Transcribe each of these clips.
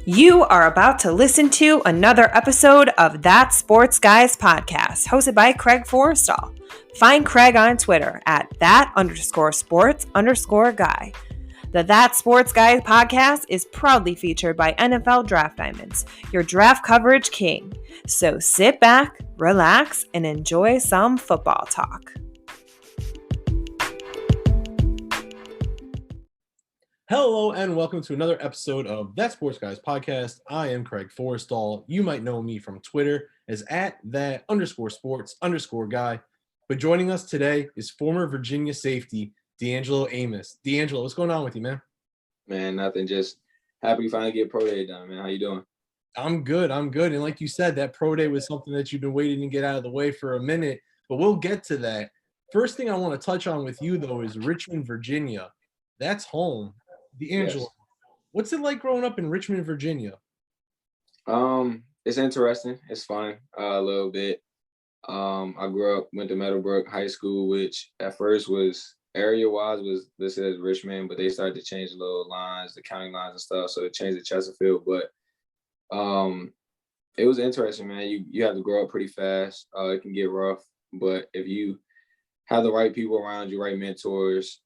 You are about to listen to another episode of That Sports Guys podcast, hosted by Craig Forrestall. Find Craig on Twitter at that_sports_guy. The That Sports Guys podcast is proudly featured by NFL Draft Diamonds, your draft coverage king. So sit back, relax, and enjoy some football talk. Hello and welcome to another episode of That Sports Guys podcast. I am Craig Forrestall. You might know me from Twitter as at that_sports_guy. But joining us today is former Virginia safety D'Angelo Amos. D'Angelo, what's going on with you, man? Man, nothing. Just happy to finally get pro day done, man. How you doing? I'm good. And like you said, that pro day was something that you've been waiting to get out of the way for a minute, but we'll get to that. First thing I want to touch on with you, though, is Richmond, Virginia. That's home. D'Angelo, yes. What's it like growing up in Richmond, Virginia? It's interesting. It's fun a little bit. I went to Meadowbrook High School, which at first was area-wise was listed as Richmond, but they started to change the little lines, the county lines and stuff, so it changed to Chesterfield. But it was interesting, man. You have to grow up pretty fast. It can get rough, but if you have the right people around you, right mentors,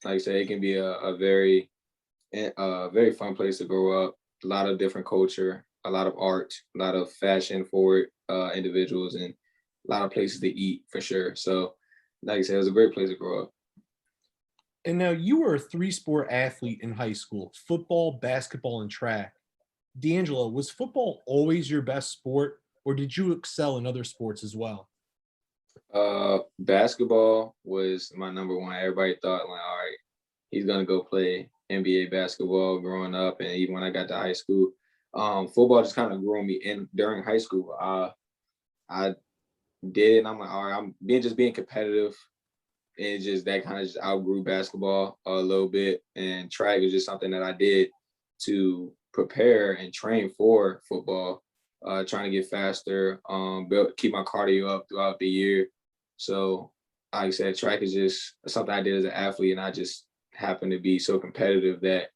like I said, it can be a very fun place to grow up. A lot of different culture, a lot of art, a lot of fashion-forward individuals, and a lot of places to eat for sure. So, like I said, it was a great place to grow up. And now you were a three-sport athlete in high school: football, basketball, and track. D'Angelo, was football always your best sport, or did you excel in other sports as well? Basketball was my number one. Everybody thought, like, all right, he's gonna go play NBA basketball growing up, and even when I got to high school, football just kind of grew me in during high school. I did it, and I'm like, all right, I'm being competitive, and just that kind of just outgrew basketball a little bit. And track is just something that I did to prepare and train for football, trying to get faster, keep my cardio up throughout the year. So, like I said, track is just something I did as an athlete, and I just happened to be so competitive that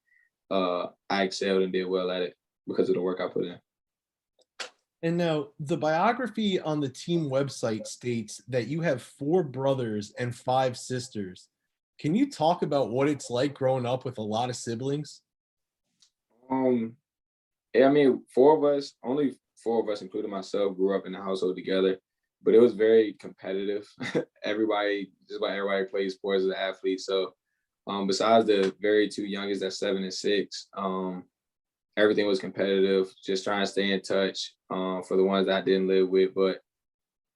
I excelled and did well at it because of the work I put in. And now the biography on the team website states that you have 4 brothers and 5 sisters. Can you talk about what it's like growing up with a lot of siblings? Yeah, I mean, only 4 of us, including myself, grew up in the household together. But it was very competitive. Just about everybody plays sports as an athlete. So besides the very 2 youngest, that's 7 and 6, everything was competitive, just trying to stay in touch for the ones that I didn't live with. But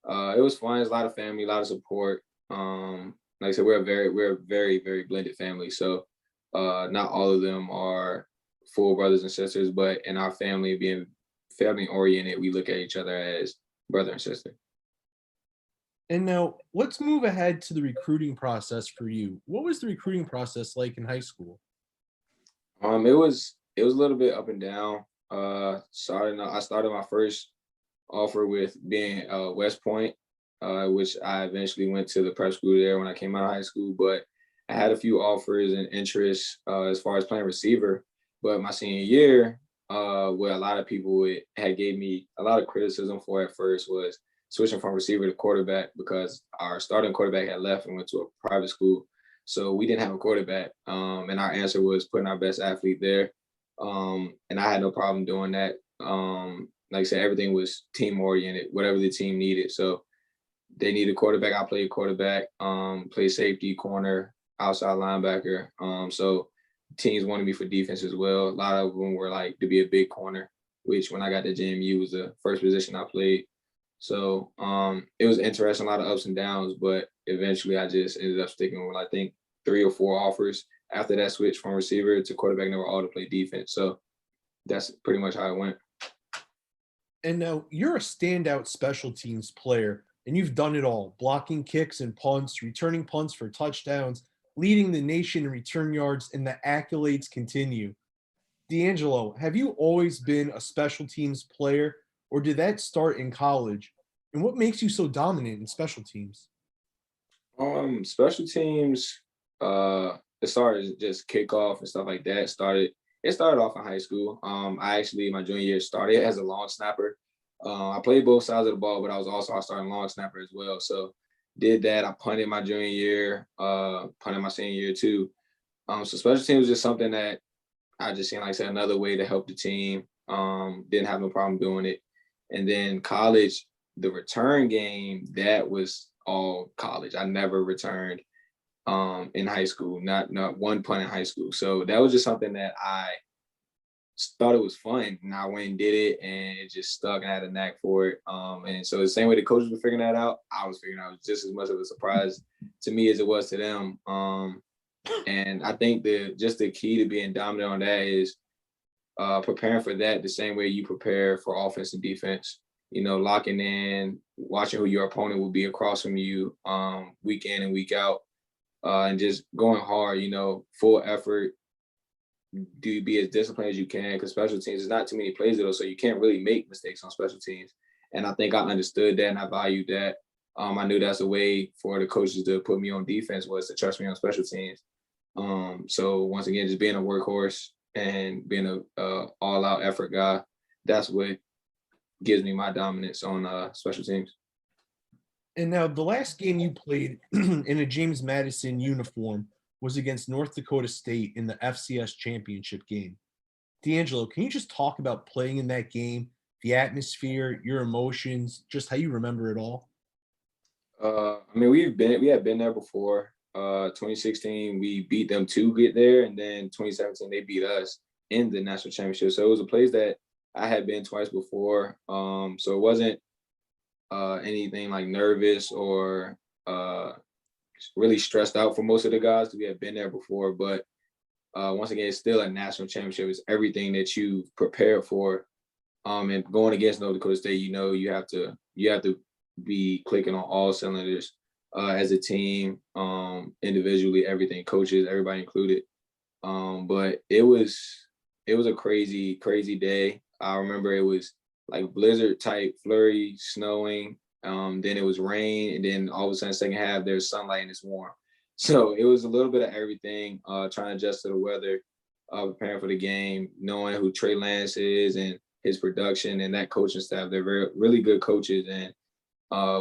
it was fun. There's a lot of family, a lot of support. Like I said, we're a very, very blended family. So not all of them are full brothers and sisters, but in our family, being family oriented, we look at each other as brother and sister. And now let's move ahead to the recruiting process for you. What was the recruiting process like in high school? It was a little bit up and down. I started my first offer with being West Point, which I eventually went to the prep school there when I came out of high school. But I had a few offers and interests as far as playing receiver. But my senior year, what a lot of people had gave me a lot of criticism for at first was switching from receiver to quarterback, because our starting quarterback had left and went to a private school. So we didn't have a quarterback. And our answer was putting our best athlete there. And I had no problem doing that. Like I said, everything was team oriented, whatever the team needed. So they needed a quarterback. I played quarterback, played safety, corner, outside linebacker. So teams wanted me for defense as well. A lot of them were like to be a big corner, which when I got to JMU was the first position I played. So it was interesting, a lot of ups and downs, but eventually I just ended up sticking with, I think, 3 or 4 offers after that switch from receiver to quarterback, and they were all to play defense. So that's pretty much how it went. And now you're a standout special teams player, and you've done it all: blocking kicks and punts, returning punts for touchdowns, leading the nation in return yards, and the accolades continue. D'Angelo, have you always been a special teams player, or did that start in college? And what makes you so dominant in special teams? Special teams, it started just kickoff and stuff like that. Started It started off in high school. I actually, my junior year, started as a long snapper. I played both sides of the ball, but I was also a starting long snapper as well. So did that. I punted my junior year, punted my senior year too. So special teams was just something that I just seen, like I said, another way to help the team. Didn't have no problem doing it. And then college, the return game, that was all college. I never returned in high school, not one punt in high school. So that was just something that I thought it was fun, and I went and did it, and it just stuck, and I had a knack for it. And so the same way the coaches were figuring that out, I was figuring out just as much of a surprise to me as it was to them. And I think the key to being dominant on that is preparing for that the same way you prepare for offense and defense. Locking in, watching who your opponent will be across from you week in and week out, and just going hard, full effort. Do be as disciplined as you can, because special teams is not too many plays though, so you can't really make mistakes on special teams. And I think I understood that and I valued that. I knew that's a way for the coaches to put me on defense, was to trust me on special teams. So once again, just being a workhorse and being a all-out effort guy, that's what gives me my dominance on special teams. And now the last game you played in a James Madison uniform was against North Dakota State in the FCS Championship Game. D'Angelo, can you just talk about playing in that game, the atmosphere, your emotions, just how you remember it all? We had been there before. 2016, we beat them to get there, and then 2017 they beat us in the national championship. So it was a place that I had been twice before. So it wasn't anything like nervous or really stressed out for most of the guys, because we had been there before. But once again, it's still a national championship. It's everything that you prepared for. And going against North Dakota State, you have to be clicking on all cylinders as a team, individually, everything, coaches, everybody included. But it was a crazy, crazy day. I remember it was like blizzard type, flurry, snowing. Then it was rain, and then all of a sudden, second half, there's sunlight and it's warm. So it was a little bit of everything, trying to adjust to the weather, preparing for the game, knowing who Trey Lance is and his production and that coaching staff. They're really good coaches, and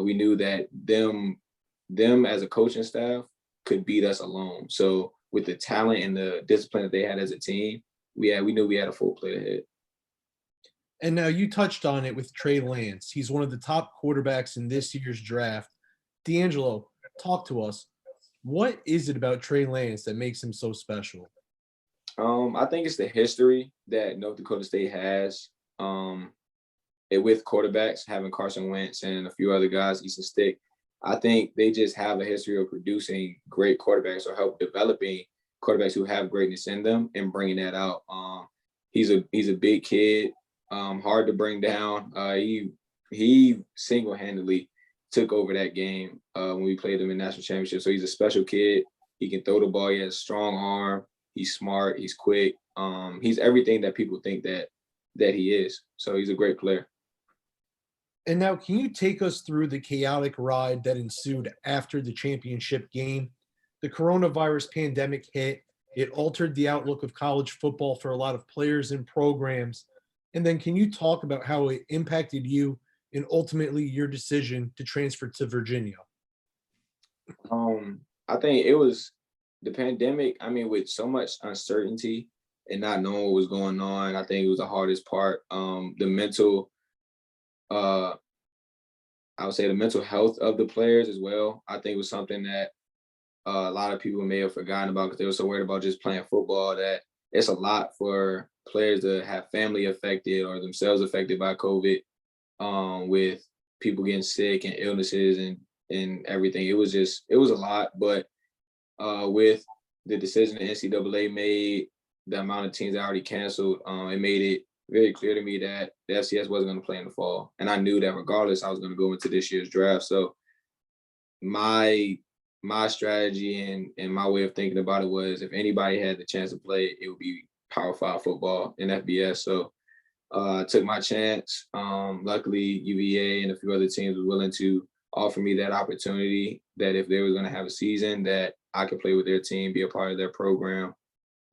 we knew that them as a coaching staff could beat us alone. So with the talent and the discipline that they had as a team, we knew we had a full plate ahead. And now you touched on it with Trey Lance. He's one of the top quarterbacks in this year's draft. D'Angelo, talk to us. What is it about Trey Lance that makes him so special? I think it's the history that North Dakota State has with quarterbacks, having Carson Wentz and a few other guys, Easton Stick. I think they just have a history of producing great quarterbacks or help developing quarterbacks who have greatness in them and bringing that out. He's a big kid. Hard to bring down. He single-handedly took over that game when we played him in national championship. So he's a special kid. He can throw the ball. He has a strong arm. He's smart. He's quick. He's everything that people think that he is. So he's a great player. And now, can you take us through the chaotic ride that ensued after the championship game? The coronavirus pandemic hit. It altered the outlook of college football for a lot of players and programs. And then can you talk about how it impacted you and ultimately your decision to transfer to Virginia? I think it was the pandemic. With so much uncertainty and not knowing what was going on, I think it was the hardest part. The mental, I would say the mental health of the players as well. I think it was something that a lot of people may have forgotten about because they were so worried about just playing football, that it's a lot for players to have family affected or themselves affected by COVID, with people getting sick and illnesses and everything. It was a lot, but with the decision the NCAA made, the amount of teams that already canceled, it made it very clear to me that the FCS wasn't going to play in the fall. And I knew that regardless, I was going to go into this year's draft. So my strategy and my way of thinking about it was, if anybody had the chance to play, it would be Power 5 football in FBS. So I took my chance. Luckily, UVA and a few other teams were willing to offer me that opportunity, that if they were going to have a season, that I could play with their team, be a part of their program.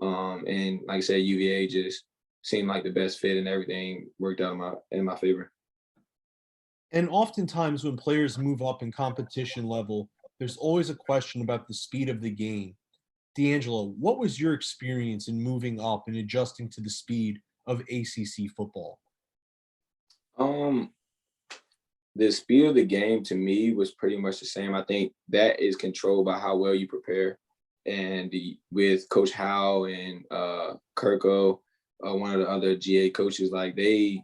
And like I said, UVA just seemed like the best fit, and everything worked out in my favor. And oftentimes, when players move up in competition level, there's always a question about the speed of the game. D'Angelo, what was your experience in moving up and adjusting to the speed of ACC football? Um, the speed of the game to me was pretty much the same. I think that is controlled by how well you prepare. And with Coach Howe and Kirko, one of the other GA coaches, like they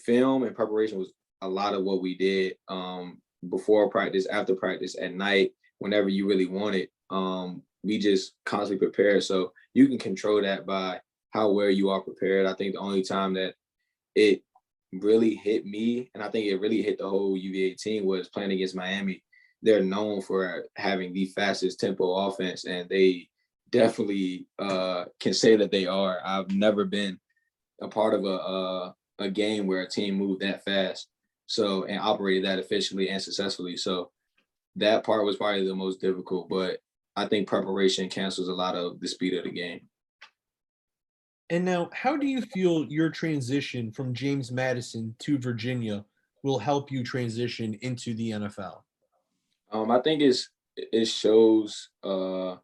film and preparation was a lot of what we did before practice, after practice, at night, whenever you really want it. We just constantly prepare. So you can control that by how well you are prepared. I think the only time that it really hit me, and I think it really hit the whole UVA team, was playing against Miami. They're known for having the fastest tempo offense, and they definitely can say that they are. I've never been a part of a game where a team moved that fast, so, and operated that efficiently and successfully. So that part was probably the most difficult, but I think preparation cancels a lot of the speed of the game. And now, how do you feel your transition from James Madison to Virginia will help you transition into the NFL? I think it shows to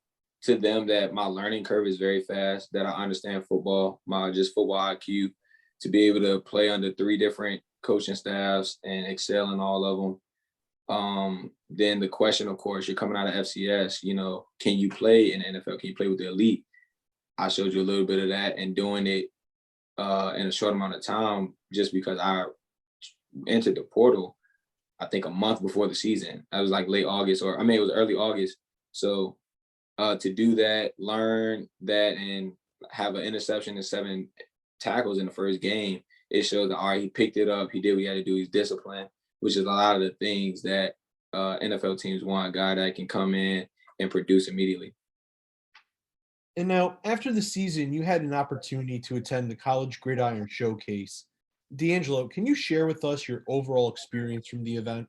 them that my learning curve is very fast, that I understand football, my just football IQ, to be able to play under three different coaching staffs and excel in all of them. Then the question, of course, you're coming out of FCS, can you play in the NFL? Can you play with the elite? I showed you a little bit of that, and doing it in a short amount of time, just because I entered the portal, I think a month before the season. I was like late August, it was early August. So to do that, learn that, and have an interception and 7 tackles in the first game, it shows that, all right, he picked it up. He did what he had to do. He's disciplined, which is a lot of the things that NFL teams want, a guy that can come in and produce immediately. And now, after the season, you had an opportunity to attend the College Gridiron Showcase. D'Angelo, can you share with us your overall experience from the event?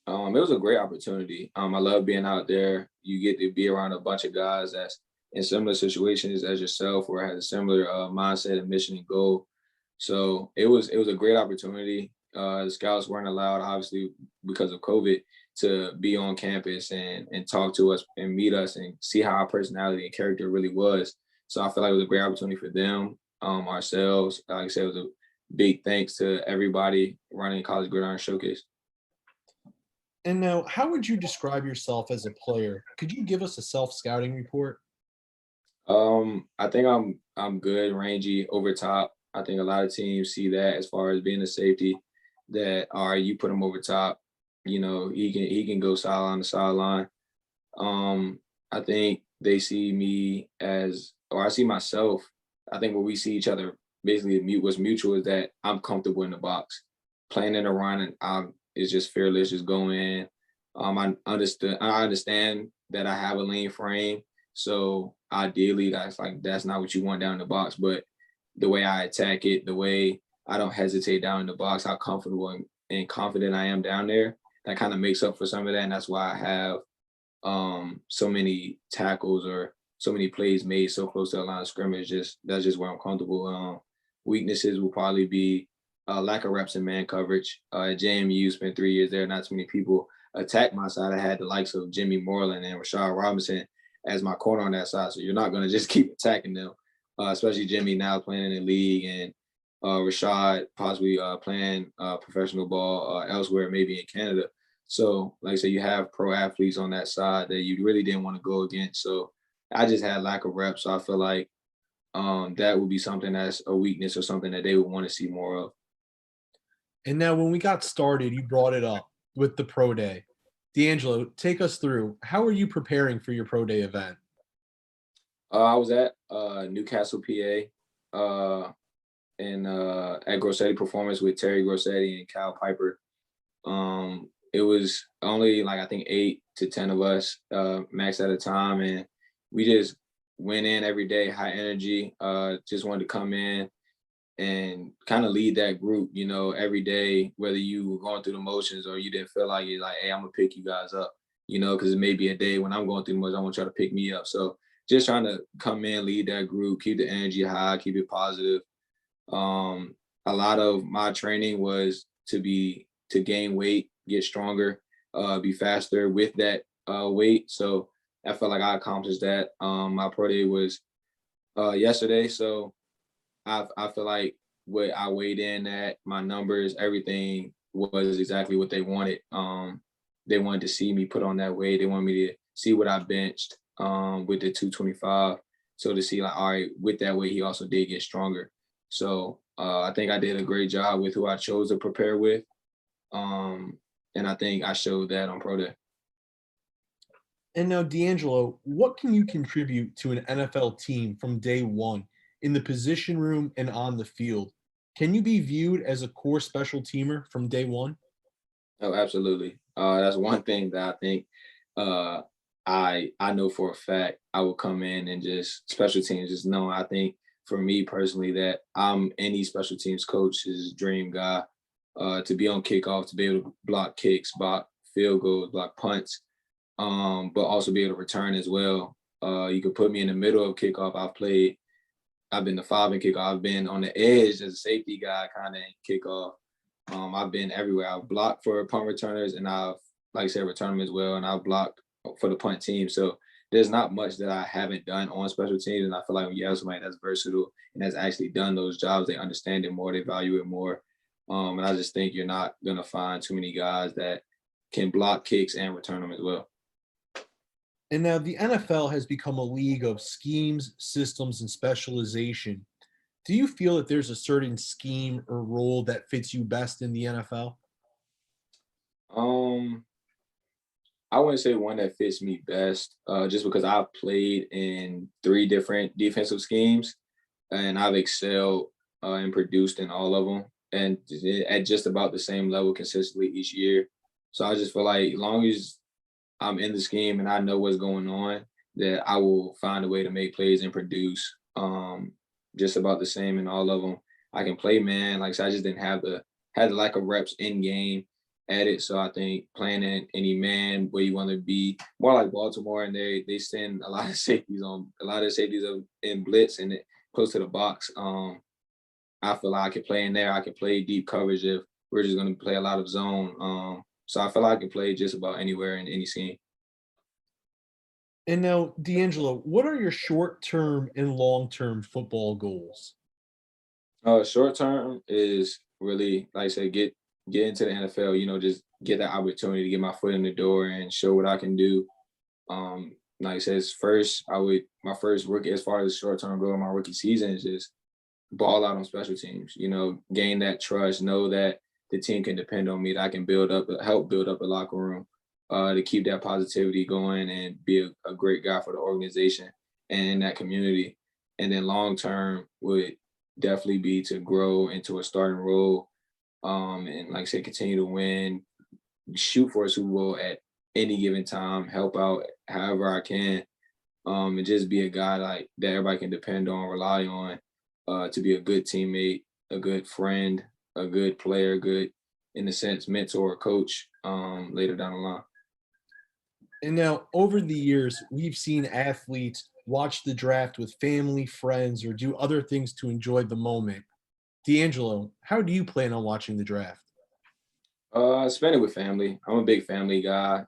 It was a great opportunity. I love being out there. You get to be around a bunch of guys that's in similar situations as yourself, or has a similar mindset and mission and goal. So it was a great opportunity. The scouts weren't allowed, obviously, because of COVID, to be on campus and talk to us and meet us and see how our personality and character really was. So I feel like it was a great opportunity for them, ourselves. Like I said, it was a big thanks to everybody running College Gridiron Showcase. And now, how would you describe yourself as a player? Could you give us a self-scouting report? I think I'm good, rangy, over top. I think a lot of teams see that as far as being a safety, that, all right, you put him over top, he can go sideline to sideline. I think they see me as, or I see myself. I think when we see each other, basically what's mutual is that I'm comfortable in the box, playing in the run, and it's just fearless, just go in. I understand that I have a lean frame, so ideally that's not what you want down in the box. But the way I attack it, the way I don't hesitate down in the box, how comfortable and confident I am down there, that kind of makes up for some of that. And that's why I have so many tackles or so many plays made so close to the line of scrimmage. That's just where I'm comfortable. Weaknesses will probably be lack of reps in man coverage. At JMU, spent 3 years there. Not too many people attacked my side. I had the likes of Jimmy Moreland and Rashad Robinson as my corner on that side. So you're not going to just keep attacking them, especially Jimmy now playing in the league, and Rashad possibly playing professional ball elsewhere, maybe in Canada. So, like I said, you have pro athletes on that side that you really didn't want to go against. So I just had lack of reps. So I feel like that would be something that's a weakness or something that they would want to see more of. And now, when we got started, you brought it up with the Pro Day. D'Angelo, take us through. How are you preparing for your Pro Day event? I was at Newcastle, PA, and at Grossetti Performance with Terry Grossetti and Kyle Piper. It was only like, I think 8 to 10 of us max at a time, and we just went in every day, high energy. Just wanted to come in and kind of lead that group, every day, whether you were going through the motions or you didn't feel like it, like, hey, I'm gonna pick you guys up, because it may be a day when I'm going through the motions, I want y'all to pick me up. So just trying to come in, lead that group, keep the energy high, keep it positive. A lot of my training was to gain weight, get stronger, be faster with that weight. So I felt like I accomplished that. My pro day was yesterday, so I feel like what I weighed in at, my numbers, everything was exactly what they wanted. They wanted to see me put on that weight. They wanted me to see what I benched with the 225. So to see like, all right, with that weight, he also did get stronger. So I think I did a great job with who I chose to prepare with. And I think I showed that on Pro Day. And now, D'Angelo, what can you contribute to an NFL team from day one in the position room and on the field? Can you be viewed as a core special teamer from day one? Oh, absolutely. That's one thing that I think uh, I know for a fact I will come in and just special teams. Just know I think for me personally that I'm any special teams coach's dream guy. To be on kickoff, to be able to block kicks, block field goals, block punts, but also be able to return as well. You could put me in the middle of kickoff. I've been the 5 in kickoff. I've been on the edge as a safety guy, kind of in kickoff. I've been everywhere. I've blocked for punt returners, and I've, like I said, returned them as well. And I've blocked for the punt team. So there's not much that I haven't done on special teams. And I feel like when you have somebody that's versatile and has actually done those jobs, they understand it more, they value it more. And I just think you're not gonna find too many guys that can block kicks and return them as well. And now the NFL has become a league of schemes, systems, and specialization. Do you feel that there's a certain scheme or role that fits you best in the NFL? Um, I wouldn't say one that fits me best, just because I've played in 3 different defensive schemes and I've excelled and produced in all of them and at just about the same level consistently each year. So I just feel like as long as I'm in the scheme and I know what's going on, that I will find a way to make plays and produce just about the same in all of them. I can play man, like I said, I just didn't have the lack of reps in game at it. So I think playing in any man where you want to be more like Baltimore, and they send a lot of safeties on a lot of safeties in blitz and close to the box. I feel like I can play in there. I can play deep coverage if we're just going to play a lot of zone. So I feel like I can play just about anywhere in any scene. And now, D'Angelo, what are your short-term and long-term football goals? Short term is really, like I said, get into the NFL. You know, just get that opportunity to get my foot in the door and show what I can do. Like I said, first I would my first rookie as far as short term goal, my rookie season is just ball out on special teams. You know, gain that trust, know that the team can depend on me, that I can help build up the locker room, to keep that positivity going and be a great guy for the organization and that community. And then long term would definitely be to grow into a starting role, and like I said, continue to win, shoot for a Super Bowl at any given time, help out however I can, and just be a guy like that everybody can depend on, rely on, to be a good teammate, a good friend, a good player, good in a sense mentor, coach, later down the line. And now, over the years, we've seen athletes watch the draft with family, friends, or do other things to enjoy the moment. D'Angelo, how do you plan on watching the draft? Spend it with family. I'm a big family guy.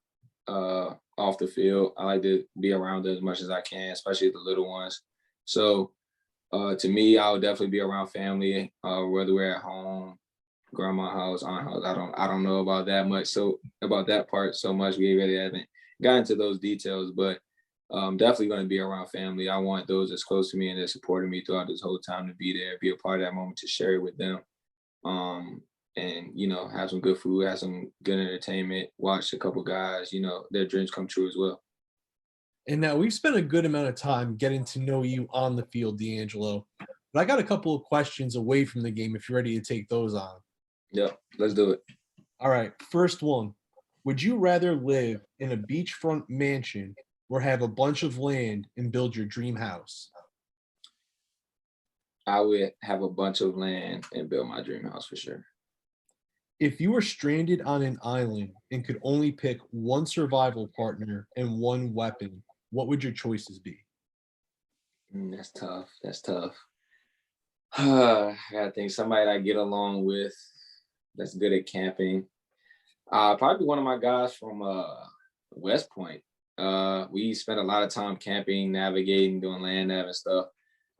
Off the field, I like to be around them as much as I can, especially the little ones. So, to me, I would definitely be around family, whether we're at home, grandma house, aunt house. I don't know about that much. So about that part so much. We really haven't gotten into those details, but definitely going to be around family. I want those that's close to me and that supported me throughout this whole time to be there, be a part of that moment, to share it with them. Um, and have some good food, have some good entertainment, watch a couple guys, their dreams come true as well. And now we've spent a good amount of time getting to know you on the field, D'Angelo. But I got a couple of questions away from the game if you're ready to take those on. Yeah, let's do it. All right, first one. Would you rather live in a beachfront mansion or have a bunch of land and build your dream house? I would have a bunch of land and build my dream house for sure. If you were stranded on an island and could only pick one survival partner and one weapon, what would your choices be? That's tough. That's tough. I gotta think somebody that I get along with that's good at camping. Probably one of my guys from West Point. We spent a lot of time camping, navigating, doing land nav and stuff.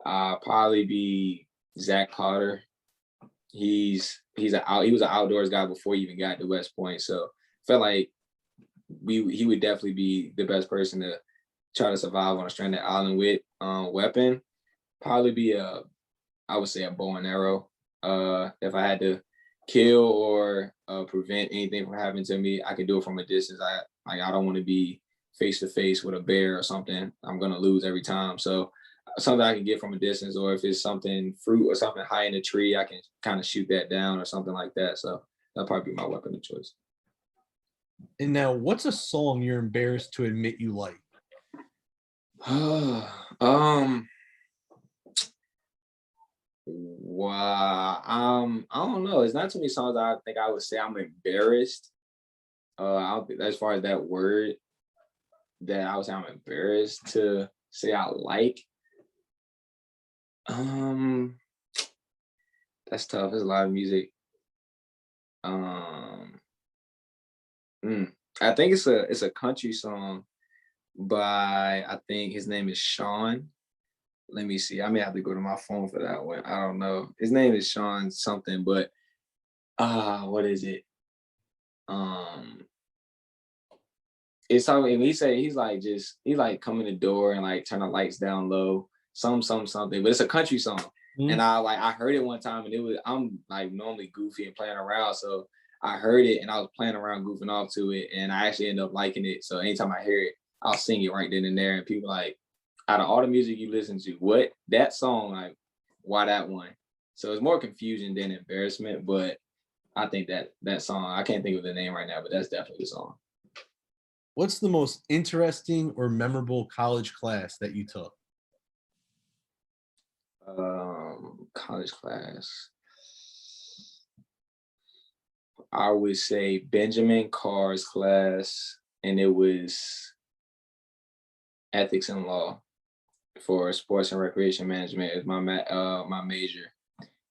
Probably be Zach Potter. He was an outdoors guy before he even got to West Point. So felt like he would definitely be the best person to try to survive on a stranded island with. Weapon, probably be I would say a bow and arrow. If I had to kill or prevent anything from happening to me, I could do it from a distance. I don't want to be face to face with a bear or something. I'm gonna lose every time. So something I can get from a distance, or if it's something fruit or something high in the tree, I can kind of shoot that down or something like that. So that'll probably be my weapon of choice. And now, what's a song you're embarrassed to admit you like? Wow. I don't know. It's not too many songs I think I would say I'm embarrassed. I don't think, as far as that word, that I would say I'm embarrassed to say I like. That's tough. There's a lot of music. I think it's a country song by, I think his name is Sean. Let me see. I may have to go to my phone for that one. I don't know. His name is Sean something, but what is it? It's something, and he's like come in the door and like turn the lights down low, something, but it's a country song. Mm-hmm. And I heard it one time, and I'm like normally goofy and playing around, so I heard it and I was playing around, goofing off to it, and I actually ended up liking it. So anytime I hear it, I'll sing it right then and there, and people like, out of all the music you listen to, what that song, like, why that one? So it's more confusion than embarrassment, but I think that song, I can't think of the name right now, but that's definitely the song. What's the most interesting or memorable college class that you took? College class. I would say Benjamin Carr's class, and it was ethics and law for sports and recreation management is my major.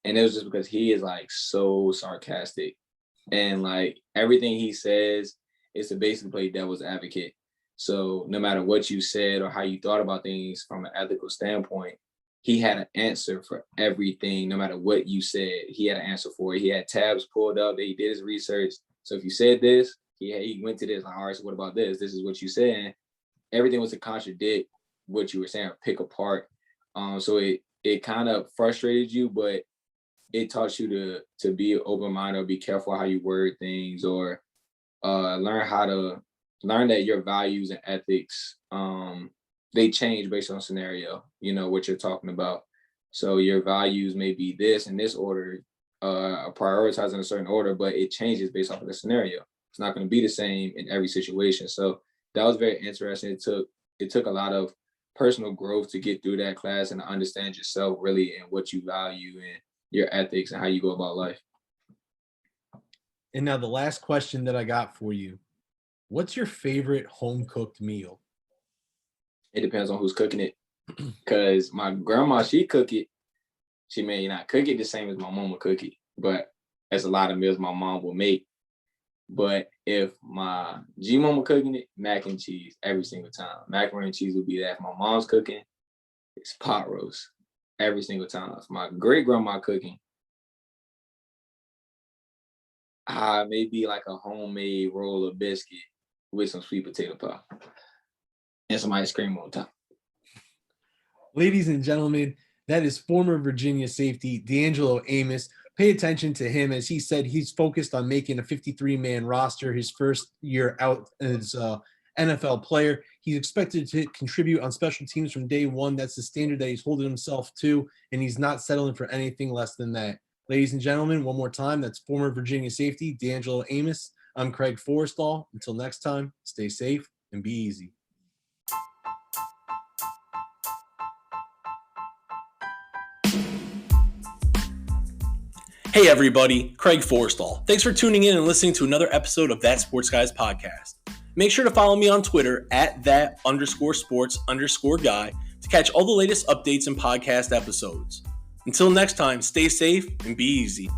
And it was just because he is like so sarcastic, and like everything he says is to basically play devil's advocate. So no matter what you said or how you thought about things from an ethical standpoint, he had an answer for everything. No matter what you said, he had an answer for it. He had tabs pulled up that he did his research. So if you said this, he went to this, like, all right, so what about this? This is what you said. Everything was to contradict what you were saying or pick apart. So it kind of frustrated you, but it taught you to be open-minded or be careful how you word things, or learn that your values and ethics, they change based on scenario, what you're talking about. So your values may be this in this order, prioritized in a certain order, but it changes based off of the scenario. It's not going to be the same in every situation. So that was very interesting. It took a lot of personal growth to get through that class and to understand yourself really and what you value and your ethics and how you go about life. And now the last question that I got for you, what's your favorite home cooked meal? It depends on who's cooking it. Because my grandma, she cook it. She may not cook it the same as my mom would cook it, but there's a lot of meals my mom will make. But if my G-mama cooking it, mac and cheese every single time. Macaroni and cheese would be that. If my mom's cooking, it's pot roast every single time. If my great-grandma cooking, maybe like a homemade roll of biscuit with some sweet potato pie and some ice cream on top. Ladies and gentlemen, that is former Virginia safety D'Angelo Amos. Pay attention to him. As he said, he's focused on making a 53-man roster his first year out as an NFL player. He's expected to contribute on special teams from day one. That's the standard that he's holding himself to, and he's not settling for anything less than that. Ladies and gentlemen, one more time, that's former Virginia safety D'Angelo Amos. I'm Craig Forrestall. Until next time, stay safe and be easy. Hey everybody, Craig Forrestall. Thanks for tuning in and listening to another episode of That Sports Guys podcast. Make sure to follow me on Twitter at @that_sports_guy to to catch all the latest updates and podcast episodes. Until next time, stay safe and be easy.